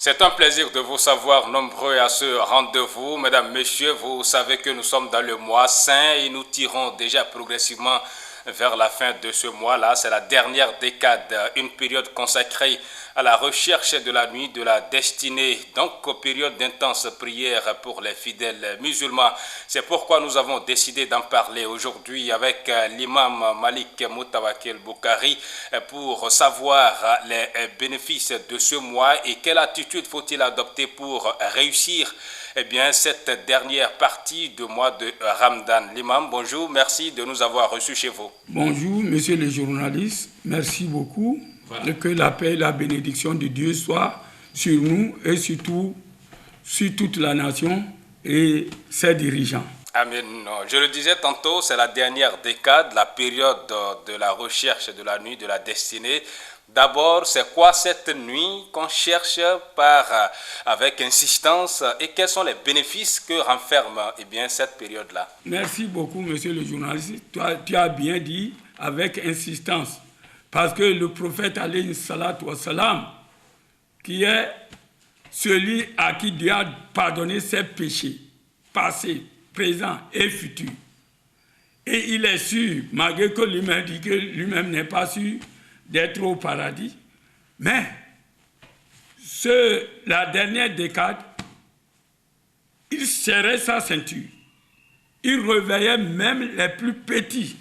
C'est un plaisir de vous savoir nombreux à ce rendez-vous. Mesdames, Messieurs, vous savez que nous sommes dans le mois saint et nous tirons déjà progressivement vers la fin de ce mois-là. C'est la dernière décade, une période consacrée à la recherche de la nuit, de la destinée, donc période d'intense prière pour les fidèles musulmans. C'est pourquoi nous avons décidé d'en parler aujourd'hui avec l'imam Malik Moutawakel Boukari pour savoir les bénéfices de ce mois et quelle attitude faut-il adopter pour réussir cette dernière partie du mois de Ramadan. L'imam, bonjour, merci de nous avoir reçus chez vous. Bonjour, messieurs les journalistes, merci beaucoup. Voilà. Que la paix et la bénédiction de Dieu soient sur nous et surtout sur toute la nation et ses dirigeants. Amen. Je le disais tantôt, c'est la dernière décade, la période de la recherche de la nuit, de la destinée. D'abord, c'est quoi cette nuit qu'on cherche avec insistance et quels sont les bénéfices que renferme cette période-là? Merci beaucoup, monsieur le journaliste. Tu as bien dit avec insistance. Parce que le prophète alayhi salatu wa salam, qui est celui à qui Dieu a pardonné ses péchés, passés, présents et futurs. Et il est sûr, malgré que lui-même dit que lui-même n'est pas sûr d'être au paradis, mais la dernière décade, il serrait sa ceinture. Il réveillait même les plus petits,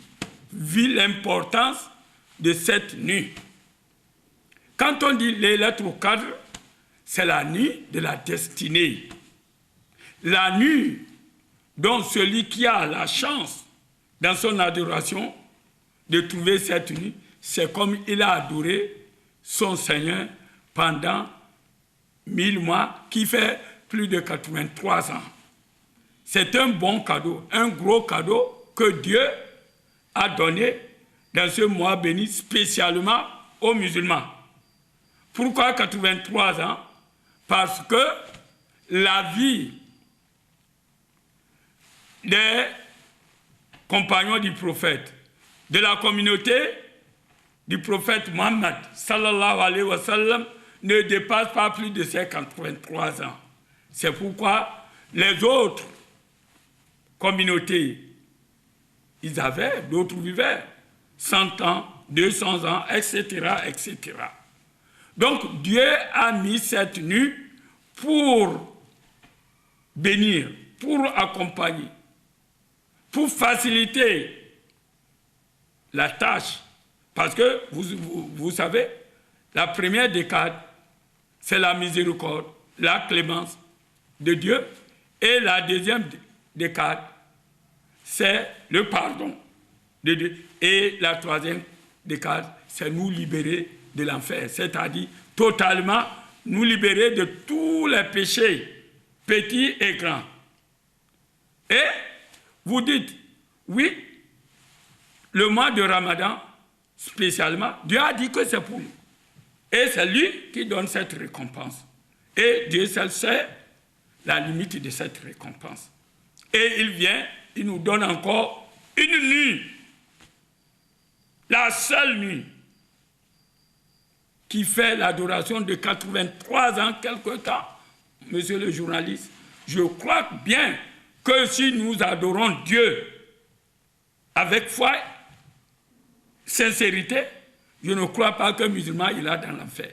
vu l'importance de cette nuit. Quand on dit les lettres au cadre, c'est la nuit de la destinée. La nuit dont celui qui a la chance dans son adoration de trouver cette nuit, c'est comme il a adoré son Seigneur pendant 1000 mois, qui fait plus de 83 ans. C'est un bon cadeau, un gros cadeau que Dieu a donné dans ce mois béni spécialement aux musulmans. Pourquoi 83 ans? Parce que la vie des compagnons du prophète, de la communauté du prophète Mohammed, sallallahu alayhi wa sallam, ne dépasse pas plus de ces 83 ans. C'est pourquoi les autres communautés, ils avaient, d'autres vivaient 100 ans, 200 ans, etc., etc. Donc, Dieu a mis cette nuit pour bénir, pour accompagner, pour faciliter la tâche. Parce que, vous savez, la première décade, c'est la miséricorde, la clémence de Dieu. Et la deuxième décade, c'est le pardon de Dieu. Et la troisième décade, c'est nous libérer de l'enfer. C'est-à-dire totalement nous libérer de tous les péchés, petits et grands. Et vous dites, oui, le mois de Ramadan, spécialement, Dieu a dit que c'est pour nous. Et c'est lui qui donne cette récompense. Et Dieu seul sait la limite de cette récompense. Et il vient, il nous donne encore une nuit, la seule nuit, qui fait l'adoration de 83 ans quelque temps. Monsieur le journaliste, je crois bien que si nous adorons Dieu avec foi, sincérité, je ne crois pas qu'un musulman il a dans l'enfer.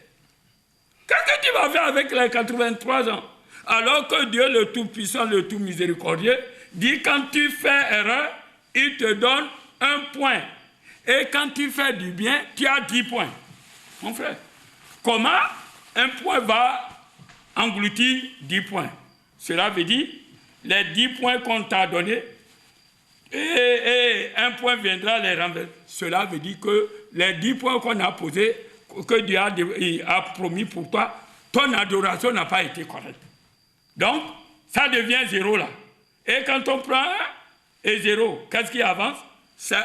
Qu'est-ce que tu vas faire avec les 83 ans? Alors que Dieu, le Tout-Puissant, le Tout-Miséricordieux, dit quand tu fais erreur, il te donne 1 point. Et quand tu fais du bien, tu as 10 points. Mon frère, comment 1 point va engloutir 10 points? Cela veut dire, les 10 points qu'on t'a donnés, et 1 point viendra les renverser. Cela veut dire que les 10 points qu'on a posés, que Dieu a promis pour toi, ton adoration n'a pas été correcte. Donc, ça devient 0 là. Et quand on prend 1 et 0, qu'est-ce qui avance? C'est 1.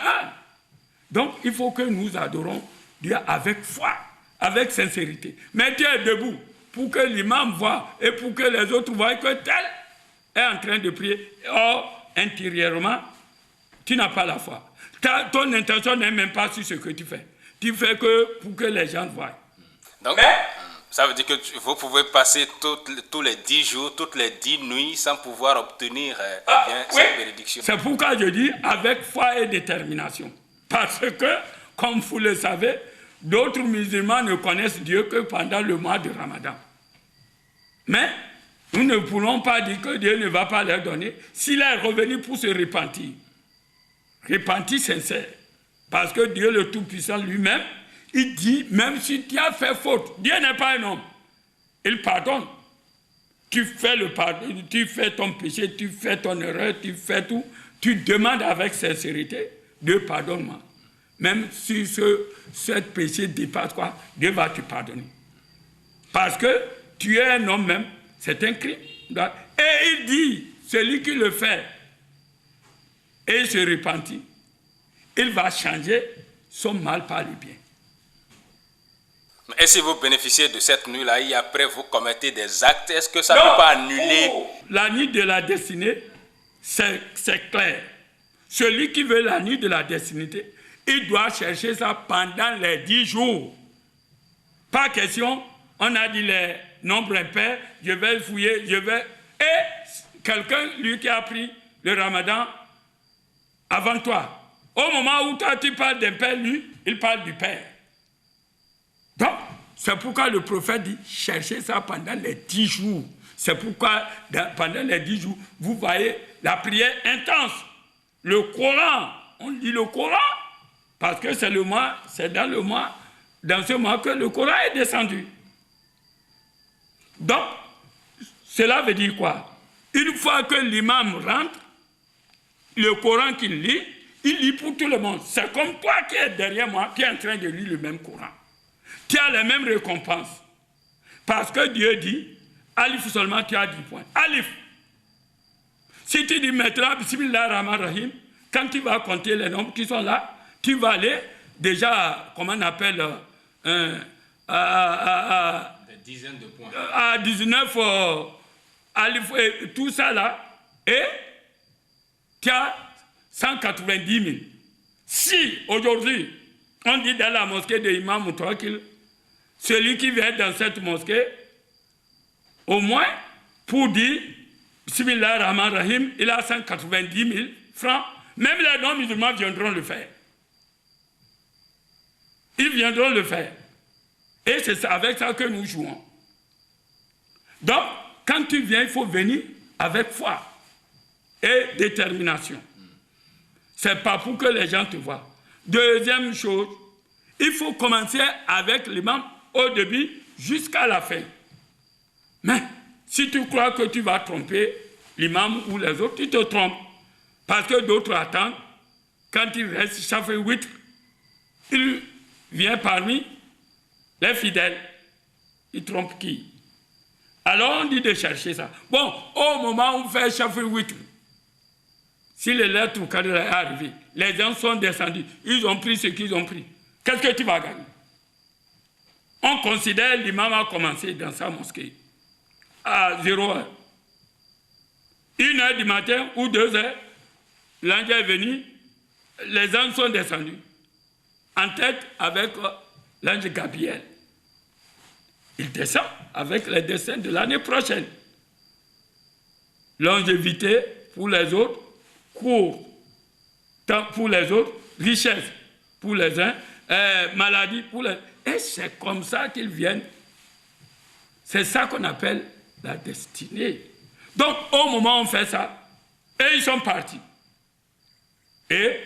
Donc, il faut que nous adorons Dieu avec foi, avec sincérité. Mais tu es debout pour que l'imam voit et pour que les autres voient que tel est en train de prier. Or, intérieurement, tu n'as pas la foi. Ton intention n'est même pas sur ce que tu fais. Tu fais que pour que les gens voient. Donc, Ça veut dire que vous pouvez passer tous les 10 jours, toutes les 10 nuits sans pouvoir obtenir cette bénédiction. C'est pourquoi je dis avec foi et détermination. Parce que, comme vous le savez, d'autres musulmans ne connaissent Dieu que pendant le mois de Ramadan. Mais nous ne pourrons pas dire que Dieu ne va pas leur donner s'il est revenu pour se repentir. Repentir sincère. Parce que Dieu le Tout-Puissant lui-même, il dit, même si tu as fait faute, Dieu n'est pas un homme. Il pardonne. Tu fais le pardon, tu fais ton péché, tu fais ton erreur, tu fais tout. Tu demandes avec sincérité, Dieu pardonne-moi. Même si ce péché dépasse quoi, Dieu va te pardonner. Parce que tu es un homme même, c'est un crime. Et il dit, celui qui le fait et se repentit, il va changer son mal par le bien. Et si vous bénéficiez de cette nuit-là et après vous commettez des actes, est-ce que ça ne peut pas annuler? La nuit de la destinée, c'est clair. Celui qui veut la nuit de la destinée, il doit chercher ça pendant les 10 jours. Pas question, on a dit les nombres impairs, je vais fouiller, Et quelqu'un, lui qui a pris le ramadan avant toi, au moment où toi tu parles d'un père, lui, il parle du père. Donc, c'est pourquoi le prophète dit, cherchez ça pendant les 10 jours. C'est pourquoi, pendant les 10 jours, vous voyez la prière intense. Le Coran, on lit le Coran, parce que c'est dans ce mois que le Coran est descendu. Donc, cela veut dire quoi? Une fois que l'imam rentre, le Coran qu'il lit, il lit pour tout le monde. C'est comme toi qui es derrière moi, qui est en train de lire le même Coran. Tu as les mêmes récompenses. Parce que Dieu dit, Alif seulement, tu as 10 points. Alif. Si tu dis maintenant, Bismillah Rahman Rahim, quand tu vas compter les nombres qui sont là, tu vas aller déjà, comment on appelle, des dizaines de points. À 19, Alif, et tout ça là, et tu as 190 000. Si aujourd'hui, on dit dans la mosquée de Imam Moutouakil, celui qui vient dans cette mosquée, au moins, pour dire Bismillah Rahman Rahim, il a 190 000 francs. Même les non-musulmans viendront le faire. Ils viendront le faire. Et c'est avec ça que nous jouons. Donc, quand tu viens, il faut venir avec foi et détermination. Ce n'est pas pour que les gens te voient. Deuxième chose, il faut commencer avec l'imam au début jusqu'à la fin. Mais si tu crois que tu vas tromper l'imam ou les autres, tu te trompes. Parce que d'autres attendent, quand il reste chaque 8, il vient parmi les fidèles. Il trompe qui? Alors on dit de chercher ça. Bon, au moment où on fait chaque 8, si les lettres au cadre est arrivé, les gens sont descendus, ils ont pris ce qu'ils ont pris. Qu'est-ce que tu vas gagner? On considère l'imam a commencé dans sa mosquée à 0h. 1h du matin ou 2h, l'ange est venu, les anges sont descendus. En tête avec l'ange Gabriel. Il descend avec les destins de l'année prochaine. Longévité pour les autres, court pour les autres, richesse pour les uns, maladie pour les... Et c'est comme ça qu'ils viennent. C'est ça qu'on appelle la destinée. Donc, au moment où on fait ça, et ils sont partis. Et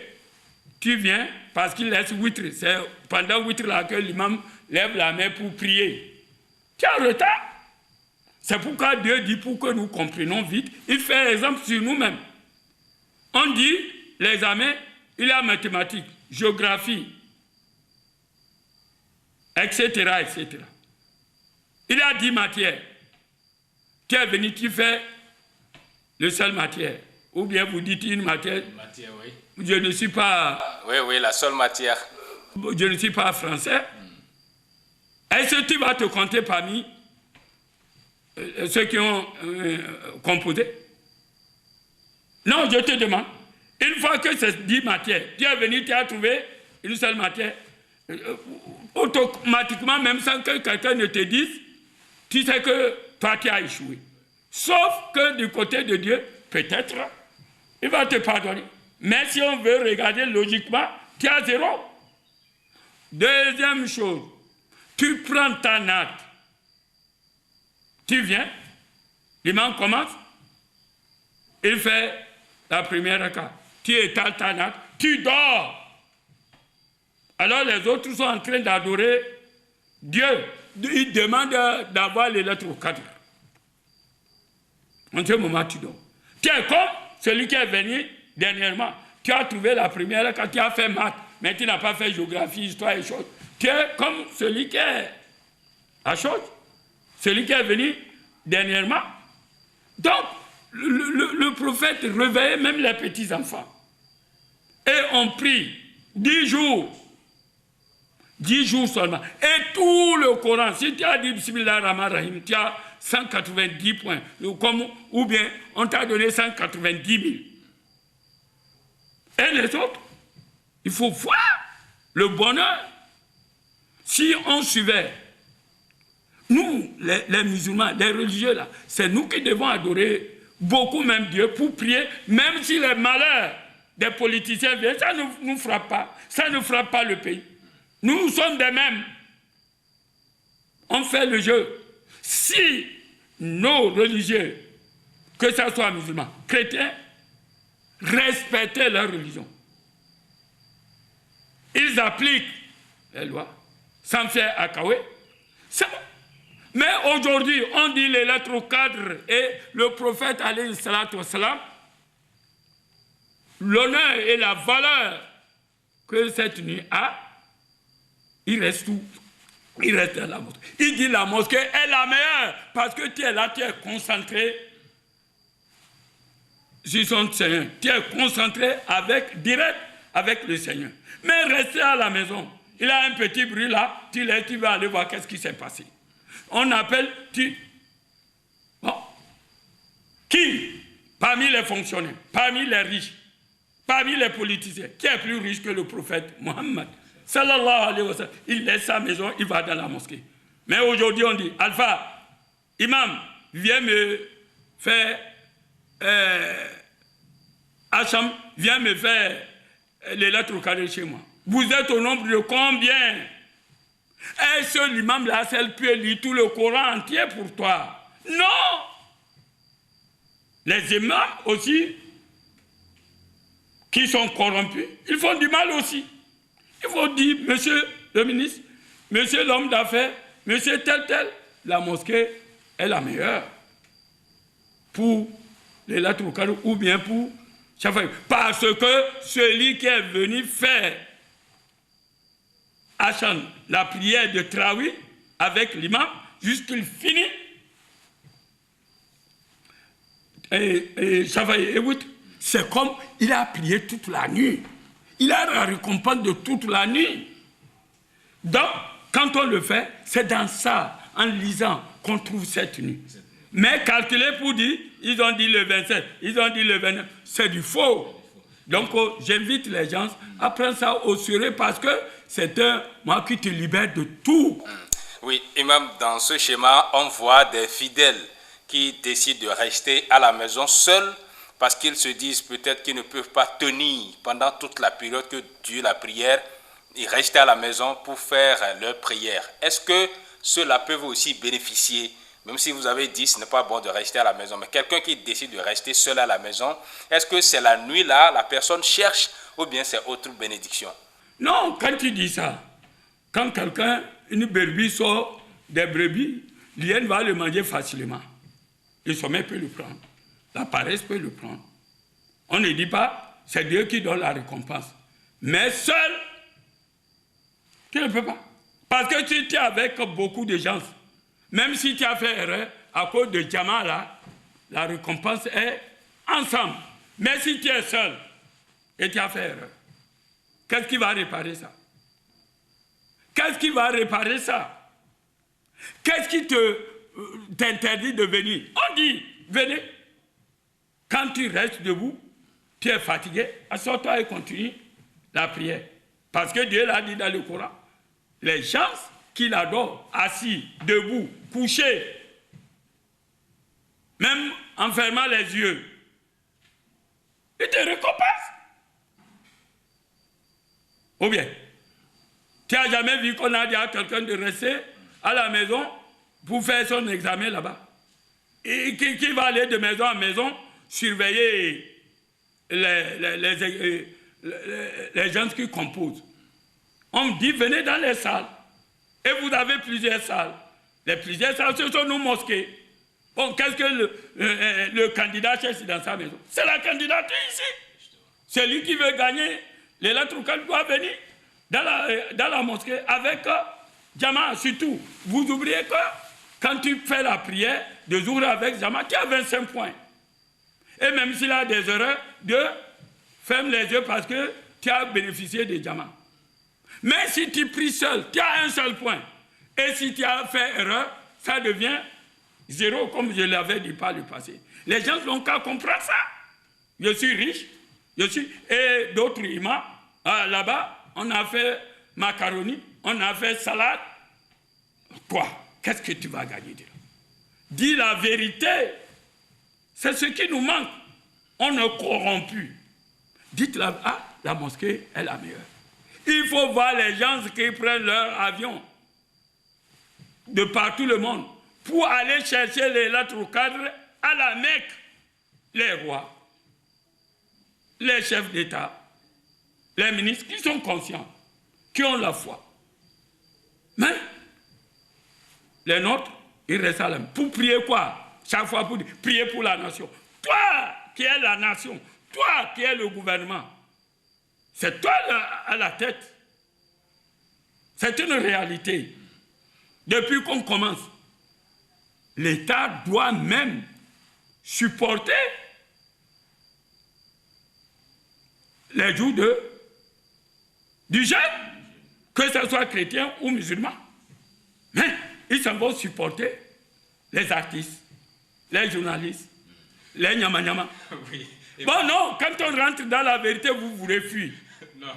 tu viens, parce qu'il laisse witr. C'est pendant witr là que l'imam lève la main pour prier. Tu as retard. C'est pourquoi Dieu dit, pour que nous comprenions vite, il fait exemple sur nous-mêmes. On dit, l'examen, il y a mathématiques, géographie, etc., etc. Il y a 10 matières. Tu es venu, tu fais le seul matière. Ou bien vous dites une matière. Matière, oui. Je ne suis pas... Oui, la seule matière. Je ne suis pas français. Est-ce que tu vas te compter parmi ceux qui ont composé? Non, je te demande. Une fois que c'est 10 matières, tu es venu, tu as trouvé une seule matière, automatiquement, même sans que quelqu'un ne te dise, tu sais que toi, tu as échoué. Sauf que du côté de Dieu, peut-être, il va te pardonner. Mais si on veut regarder logiquement, tu as 0. Deuxième chose, tu prends ta natte. Tu viens, l'imam commence, il fait la première raka. Tu étales ta natte, tu dors. Alors les autres sont en train d'adorer Dieu. Ils demandent d'avoir les lettres au cadre. En ce moment, tu dors. Tu es comme celui qui est venu dernièrement. Tu as trouvé la première raka, tu as fait maths, mais tu n'as pas fait géographie, histoire et choses. Tu es comme celui qui est à chose. Celui qui est venu dernièrement. Donc, le prophète réveillait même les petits-enfants. Et on prie 10 jours. 10 jours seulement. Et tout le Coran, si tu as dit Bismillah Rahman Rahim, tu as 190 points. Ou bien, on t'a donné 190 000. Et les autres, il faut voir le bonheur. Si on suivait, nous, les musulmans, les religieux, là, c'est nous qui devons adorer beaucoup même Dieu pour prier, même si les malheurs des politiciens viennent, ça ne nous frappe pas. Ça ne frappe pas le pays. Nous sommes des mêmes. On fait le jeu. Si nos religieux, que ce soit musulmans, chrétiens, respectaient leur religion, ils appliquent les lois sans faire akawé, c'est bon. Mais aujourd'hui, on dit les lettres au cadre et le prophète alayhi salatu wassalam, l'honneur et la valeur que cette nuit a, il reste tout. Il reste à la mosquée. Il dit la mosquée est la meilleure parce que tu es là, tu es concentré sur son Seigneur. Tu es concentré direct avec le Seigneur. Mais rester à la maison, il a un petit bruit là, tu vas aller voir qu'est-ce qui s'est passé. On appelle, bon, qui, parmi les fonctionnaires, parmi les riches, parmi les politiciens, qui est plus riche que le prophète Mohammed, sallallahu alayhi wa sallam, il laisse sa maison, il va dans la mosquée. Mais aujourd'hui, on dit, Alpha, imam, viens me faire, Hacham, viens me faire les lettres au carré chez moi. Vous êtes au nombre de combien? Est-ce que l'imam là, elle peut lire tout le Coran entier pour toi? Non! Les imams aussi, qui sont corrompus, ils font du mal aussi. Il faut dire, monsieur le ministre, monsieur l'homme d'affaires, monsieur tel, la mosquée est la meilleure pour les lettres au carré ou bien pour Chafaï. Parce que celui qui est venu faire Hachan, la prière de Traoui avec l'imam, jusqu'il finit. Et Chafaï, c'est comme il a prié toute la nuit. Il a la récompense de toute la nuit. Donc, quand on le fait, c'est dans ça, en lisant, qu'on trouve cette nuit. Mais calculer pour dire, ils ont dit le 27, ils ont dit le 29, c'est du faux. Donc, j'invite les gens à prendre ça au sérieux parce que c'est un moi qui te libère de tout. Oui, imam, dans ce schéma, on voit des fidèles qui décident de rester à la maison seuls parce qu'ils se disent peut-être qu'ils ne peuvent pas tenir pendant toute la période que dure la prière. Ils restent à la maison pour faire leur prière. Est-ce que ceux-là peuvent aussi bénéficier? Même si vous avez dit ce n'est pas bon de rester à la maison, mais quelqu'un qui décide de rester seul à la maison, est-ce que c'est la nuit là, la personne cherche ou bien c'est autre bénédiction? Non, quand tu dis ça, quand quelqu'un, une brebis sort des brebis, l'hyène va le manger facilement. Le sommeil peut le prendre, la paresse peut le prendre. On ne dit pas, c'est Dieu qui donne la récompense. Mais seul, tu ne peux pas. Parce que si tu es avec beaucoup de gens, même si tu as fait erreur, à cause de Djama là, la récompense est ensemble. Mais si tu es seul et tu as fait erreur, qu'est-ce qui va réparer ça? Qu'est-ce qui va réparer ça? Qu'est-ce qui t'interdit de venir? On dit, venez. Quand tu restes debout, tu es fatigué, assois-toi et continue la prière. Parce que Dieu l'a dit dans le Coran. Les gens qu'il adore, assis, debout, couchés, même en fermant les yeux, il te récompense. Ou bien, tu n'as jamais vu qu'on a dit à quelqu'un de rester à la maison pour faire son examen là-bas? Et qui va aller de maison en maison surveiller les gens qui composent. On dit, venez dans les salles. Et vous avez plusieurs salles. Les plusieurs salles, ce sont nos mosquées. Bon, qu'est-ce que le candidat cherche dans sa maison? C'est la candidature ici. Celui qui veut gagner l'électoral doit venir dans la mosquée avec Jama. Surtout, vous oubliez que quand tu fais la prière de Zohra avec Jama, tu as 25 points. Et même s'il a des erreurs, ferme les yeux parce que tu as bénéficié de Jama. Mais si tu pries seul, tu as un seul point. Et si tu as fait erreur, ça devient 0, comme je l'avais dit par le passé. Les gens n'ont qu'à comprendre ça. Je suis riche, et d'autres imams, là-bas, on a fait macaroni, on a fait salade. Toi, qu'est-ce que tu vas gagner de là? Dis la vérité. C'est ce qui nous manque. On est corrompu. Dites la mosquée est la meilleure. Il faut voir les gens qui prennent leur avion de partout le monde pour aller chercher les lettres cadres à la Mecque. Les rois, les chefs d'État, les ministres qui sont conscients, qui ont la foi. Mais les nôtres, ils restent à la Mecque. Pour prier quoi? Chaque fois pour prier pour la nation. Toi qui es la nation, toi qui es le gouvernement, c'est toi à la tête. C'est une réalité. Depuis qu'on commence, l'État doit même supporter les jours du jeûne, que ce soit chrétien ou musulman. Mais ils s'en vont supporter les artistes, les journalistes, les nyama-nyama. Oui. Bon, non, quand on rentre dans la vérité, vous vous refusez. Non,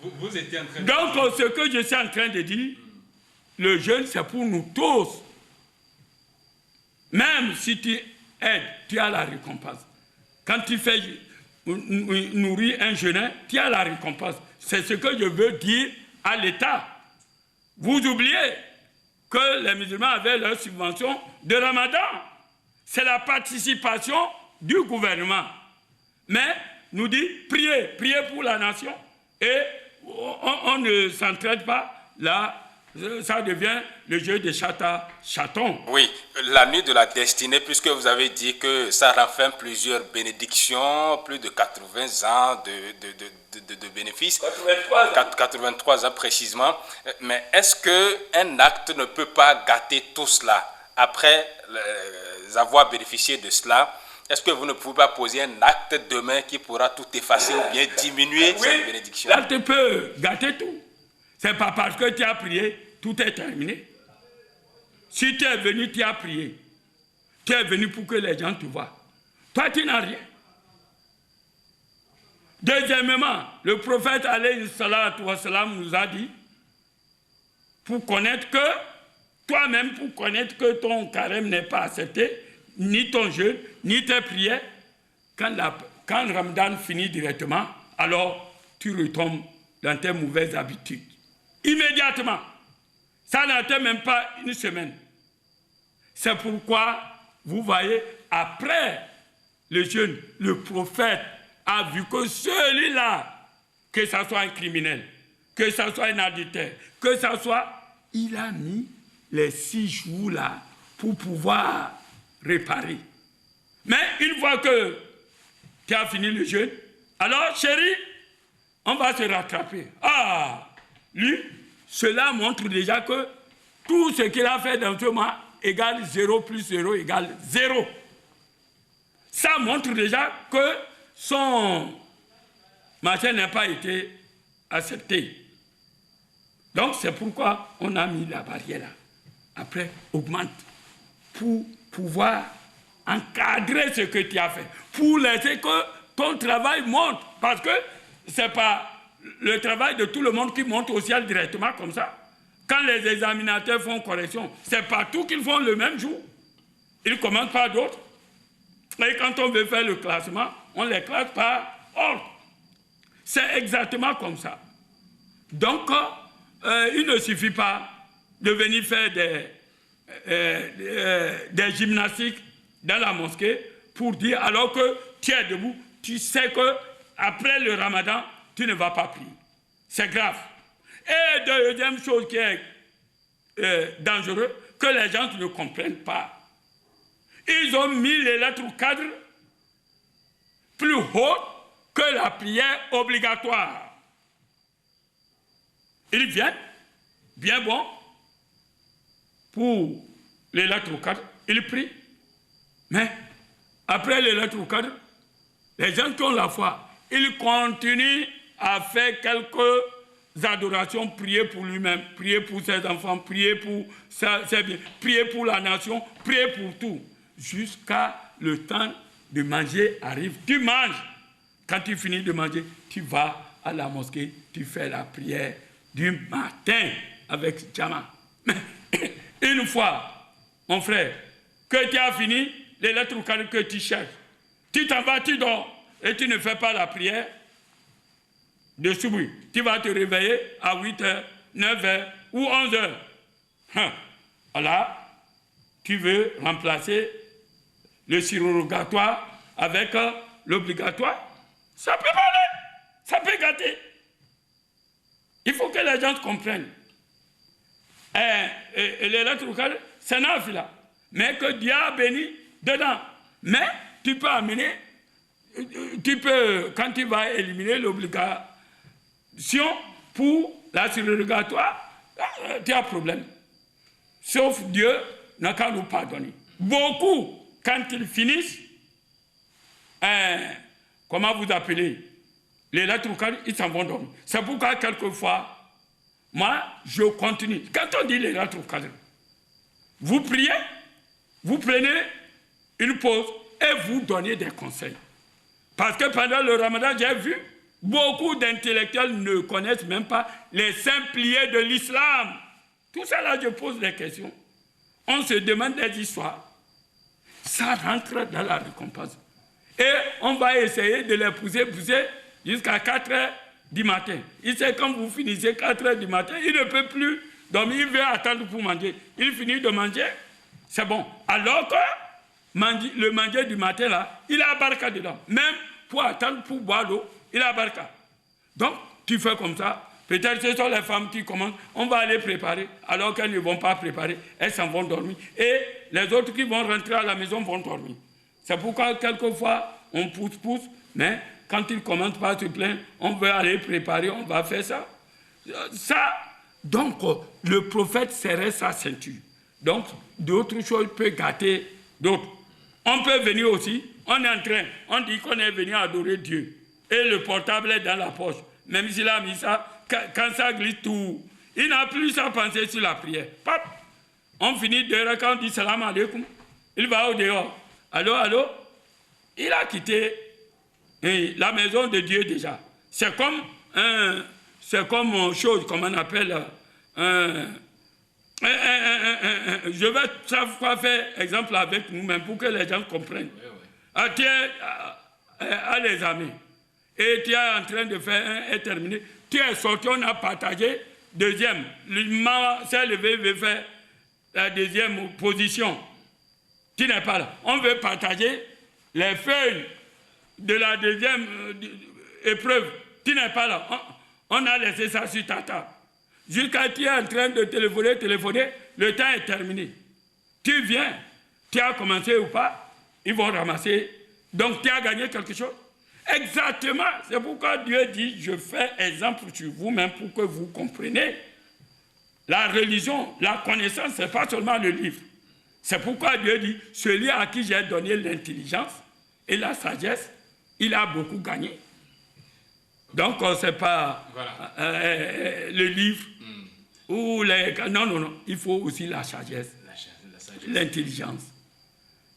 vous étiez en train de... Donc, ce que je suis en train de dire, le jeûne, c'est pour nous tous. Même si tu aides, tu as la récompense. Quand tu fais nourrir un jeûneur, tu as la récompense. C'est ce que je veux dire à l'État. Vous oubliez que les musulmans avaient leur subvention de Ramadan. C'est la participation du gouvernement. Mais nous dit, priez pour la nation et on ne s'entraide pas. Là, ça devient le jeu de chaton. Oui, la nuit de la destinée, puisque vous avez dit que ça renferme plusieurs bénédictions, plus de 80 ans de bénéfices. 83 ans précisément. Mais est-ce qu'un acte ne peut pas gâter tout cela? Après avoir bénéficié de cela, est-ce que vous ne pouvez pas poser un acte demain qui pourra tout effacer ou bien diminuer cette bénédiction? L'acte peut gâter tout. C'est pas parce que tu as prié, tout est terminé. Si tu es venu, tu as prié. Tu es venu pour que les gens te voient. Toi, tu n'as rien. Deuxièmement, le prophète alayhi salatu wa salam nous a dit, pour connaître que, toi-même, pour connaître que ton carême n'est pas accepté, ni ton jeûne, ni tes prières, quand Ramadan finit directement, alors tu retombes dans tes mauvaises habitudes. Immédiatement. Ça n'attend même pas une semaine. C'est pourquoi, vous voyez, après le jeûne, le prophète a vu que celui-là, que ce soit un criminel, que ce soit un adultère, que ce soit... Il a mis les 6 jours là pour pouvoir réparer. Mais une fois que tu as fini le jeûne, alors chérie, on va se rattraper. Ah, lui, cela montre déjà que tout ce qu'il a fait dans ce mois égale 0 plus 0 égale 0. Ça montre déjà que son machin n'a pas été accepté. Donc c'est pourquoi on a mis la barrière là. Après, augmente pour pouvoir encadrer ce que tu as fait, pour laisser que ton travail monte, parce que ce n'est pas le travail de tout le monde qui monte au ciel directement comme ça. Quand les examinateurs font correction, c'est partout qu'ils font le même jour. Ils commencent par d'autres, Et quand on veut faire le classement, on les classe par ordre. C'est exactement comme ça. Donc, il ne suffit pas de venir faire des gymnastiques dans la mosquée pour dire, alors que tu es debout, tu sais qu'après le ramadan, tu ne vas pas prier. C'est grave. Et deuxième chose qui est dangereuse, que les gens ne comprennent pas. Ils ont mis les lettres cadres plus hautes que la prière obligatoire. Ils viennent, bien bon, pour les lettres cadres, ils prient. Mais après les lettres cadres, les gens qui ont la foi, ils continuent à faire quelques adorations, prier pour lui-même, prier pour ses enfants, prier pour ses biens, prier pour la nation, prier pour tout. Jusqu'à le temps de manger arrive. Tu manges. Quand tu finis de manger, tu vas à la mosquée, tu fais la prière du matin avec Jama. Mais une fois, mon frère, que tu as fini, les lettres que tu cherches, tu t'en vas, tu dors, et tu ne fais pas la prière de Souboui. Tu vas te réveiller à 8h, 9h ou 11h. Voilà, tu veux remplacer le surrogatoire avec l'obligatoire. Ça peut parler, ça peut gâter. Il faut que les gens comprennent. Et les lettres locales, c'est nafila. Mais que Dieu a béni dedans. Mais tu peux amener, quand tu vas éliminer l'obligation pour la surrogatoire, tu as problème. Sauf Dieu n'a qu'à nous pardonner. Beaucoup, quand ils finissent, comment vous appelez, les lettres locales, ils s'en vont dormir. C'est pourquoi, quelquefois, moi, je continue. Quand on dit les lettres locales, vous priez, vous prenez une pause et vous donnez des conseils. Parce que pendant le ramadan, j'ai vu, beaucoup d'intellectuels ne connaissent même pas les saints piliers de l'islam. Tout ça là, je pose des questions. On se demande des histoires. Ça rentre dans la récompense. Et on va essayer de les pousser jusqu'à 4 heures du matin. Il sait quand vous finissez 4 heures du matin, il ne peut plus dormir, il veut attendre pour manger. Il finit de manger, c'est bon. Alors que le manger du matin, là, il a barca dedans. Même pour attendre, pour boire l'eau, il a barca. Donc, tu fais comme ça. Peut-être que ce sont les femmes qui commencent, on va aller préparer, alors qu'elles ne vont pas préparer, elles s'en vont dormir. Et les autres qui vont rentrer à la maison vont dormir. C'est pourquoi, quelquefois, on pousse, mais quand ils commencent par se plaindre, on veut aller préparer, on va faire ça. Donc, le prophète serrait sa ceinture. Donc, d'autres choses peuvent gâter d'autres. On peut venir aussi, on est en train, on dit qu'on est venu adorer Dieu. Et le portable est dans la poche. Même s'il a mis ça, quand ça glisse tout, il n'a plus à penser sur la prière. Pap, on finit de quand on dit salam alaikum, il va au dehors. Allô? Il a quitté la maison de Dieu déjà. C'est comme une chose, comme on appelle, je vais savoir faire exemple avec nous-mêmes pour que les gens comprennent. Oui. Tu es à les amis et tu es en train de faire un et terminé. Tu es sorti, on a partagé. Deuxième, l'imam s'est levé, veut faire la deuxième position. Tu n'es pas là. On veut partager les feuilles de la deuxième épreuve. Tu n'es pas là. On a laissé ça sur ta table. Jusqu'à tu es en train de téléphoner, le temps est terminé. Tu viens, tu as commencé ou pas, ils vont ramasser. Donc tu as gagné quelque chose. Exactement. C'est pourquoi Dieu dit, je fais exemple sur vous-même pour que vous compreniez. La religion, la connaissance, ce n'est pas seulement le livre. C'est pourquoi Dieu dit, celui à qui j'ai donné l'intelligence et la sagesse, il a beaucoup gagné. Donc, ce n'est pas le livre ou les... Non. Il faut aussi la sagesse, l'intelligence.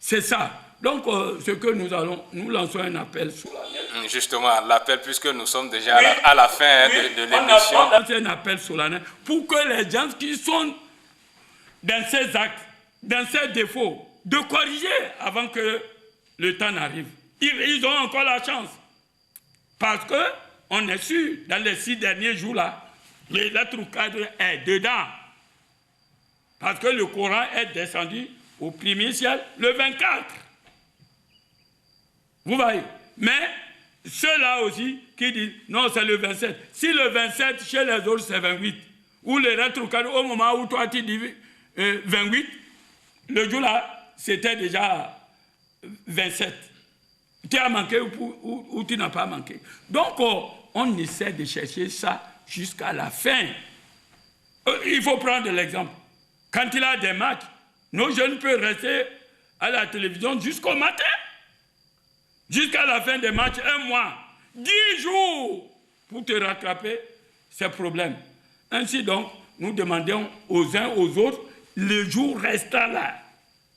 C'est ça. Donc, ce que nous lançons un appel solennel. Justement, l'appel, puisque nous sommes déjà à la fin de l'émission. On lance un appel solennel pour que les gens qui sont dans ces actes, dans ces défauts, de corriger avant que le temps n'arrive. Ils ont encore la chance. Parce qu'on est sûr, dans les 6 derniers jours-là, les lettres cadres est dedans. Parce que le Coran est descendu au premier ciel le 24. Vous voyez? Mais ceux-là aussi qui disent, non, c'est le 27. Si le 27, chez les autres, c'est 28. Ou les lettres cadres, au moment où toi tu dis 28, le jour-là, c'était déjà 27. Tu as manqué ou tu n'as pas manqué. Donc, on essaie de chercher ça jusqu'à la fin. Il faut prendre l'exemple. Quand il y a des matchs, nos jeunes peuvent rester à la télévision jusqu'au matin. Jusqu'à la fin des matchs, 1 mois. 10 jours pour te rattraper ces problèmes. Ainsi donc, nous demandons aux uns aux autres, les jours restant là.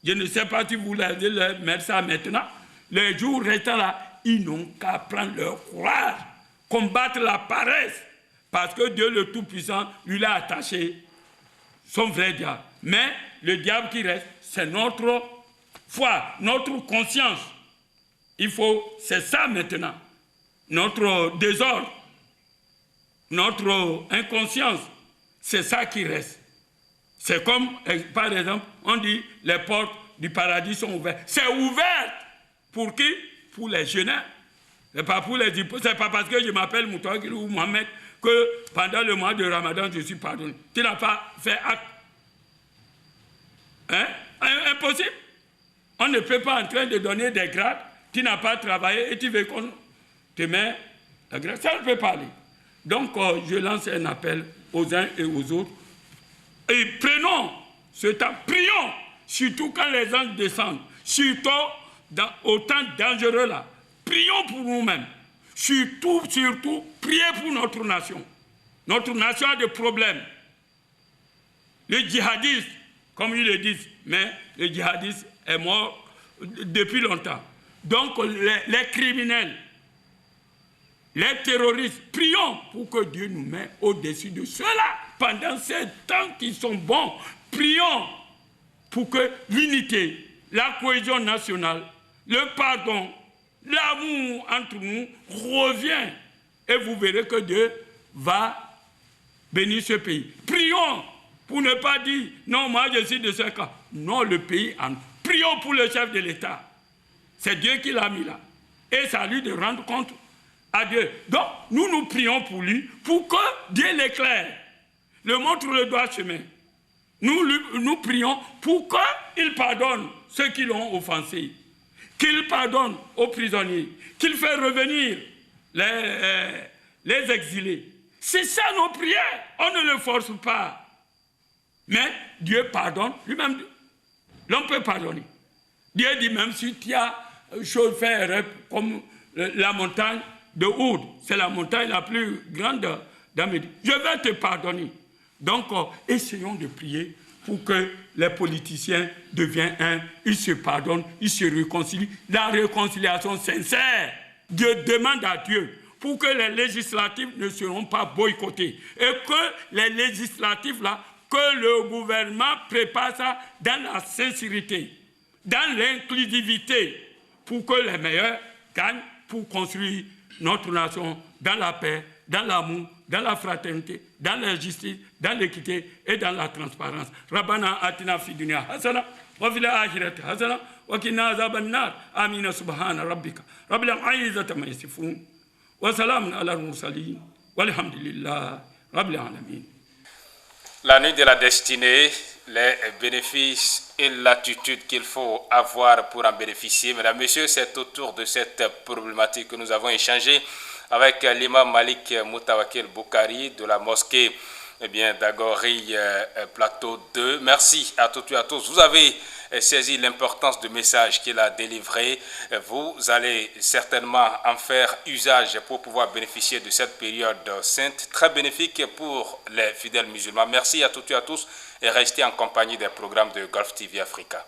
Je ne sais pas si vous allez leur mettre ça maintenant. Les jours restant là, ils n'ont qu'à prendre leur courage, combattre la paresse, parce que Dieu le Tout-Puissant lui a attaché son vrai diable. Mais le diable qui reste, c'est notre foi, notre conscience. C'est ça maintenant, notre désordre, notre inconscience, c'est ça qui reste. C'est comme, par exemple, on dit les portes du paradis sont ouvertes. C'est ouvert pour qui? Pour les jeunes. C'est pas pour les hypocrites. C'est pas parce que je m'appelle Moutawakil ou Mohamed que pendant le mois de Ramadan, je suis pardonné. Tu n'as pas fait acte. Hein? Impossible. On ne peut pas en train de donner des grades. Tu n'as pas travaillé et tu veux qu'on te mette la grâce. Ça ne peut pas aller. Donc, je lance un appel aux uns et aux autres. Et prenons ce temps, prions, surtout quand les anges descendent, surtout au temps dangereux là. Prions pour nous-mêmes. Surtout, priez pour notre nation. Notre nation a des problèmes. Les djihadistes, comme ils le disent, mais le djihadiste est mort depuis longtemps. Donc, les criminels, les terroristes, prions pour que Dieu nous mette au-dessus de cela pendant ces temps qui sont bons. Prions pour que l'unité, la cohésion nationale, le pardon, l'amour entre nous revienne. Et vous verrez que Dieu va bénir ce pays. Prions pour ne pas dire, non, moi je suis de ce cas. Non, le pays en. Prions pour le chef de l'État. C'est Dieu qui l'a mis là. Et c'est à lui de rendre compte à Dieu. Donc, nous prions pour lui, pour que Dieu l'éclaire, le montre le droit chemin. Nous prions pour qu'il pardonne ceux qui l'ont offensé, qu'il pardonne aux prisonniers, qu'il fait revenir les exilés. C'est ça nos prières. On ne le force pas. Mais Dieu pardonne. Lui-même, l'on peut pardonner. Dieu dit même si tu as chose faire comme la montagne de Oud, c'est la montagne la plus grande d'Amérique. Je vais te pardonner. Donc, essayons de prier pour que les politiciens deviennent un, ils se pardonnent, ils se réconcilient. La réconciliation sincère, Dieu demande à Dieu pour que les législatives ne seront pas boycottés et que les législatives là, que le gouvernement prépare ça dans la sincérité, dans l'inclusivité, pour que les meilleurs gagnent pour construire notre nation dans la paix, dans l'amour, dans la fraternité, dans la justice, dans l'équité et dans la transparence. Rabbana atina fi dunya hasana wa fil akhirati hasana wa qina azaban nar. Amina subhana rabbika rabbil izzati amma yasifun wa salamun ala al mursalin walhamdulillah rabbil alamin. La nuit de la destinée, les bénéfices et l'attitude qu'il faut avoir pour en bénéficier. Mesdames, Messieurs, c'est autour de cette problématique que nous avons échangé avec l'imam Malik Moutawakil Boukari de la mosquée d'Agori Plateau 2. Merci à toutes et à tous. Vous avez saisi l'importance du message qu'il a délivré. Vous allez certainement en faire usage pour pouvoir bénéficier de cette période sainte, très bénéfique pour les fidèles musulmans. Merci à toutes et à tous et restez en compagnie des programmes de Gulf TV Africa.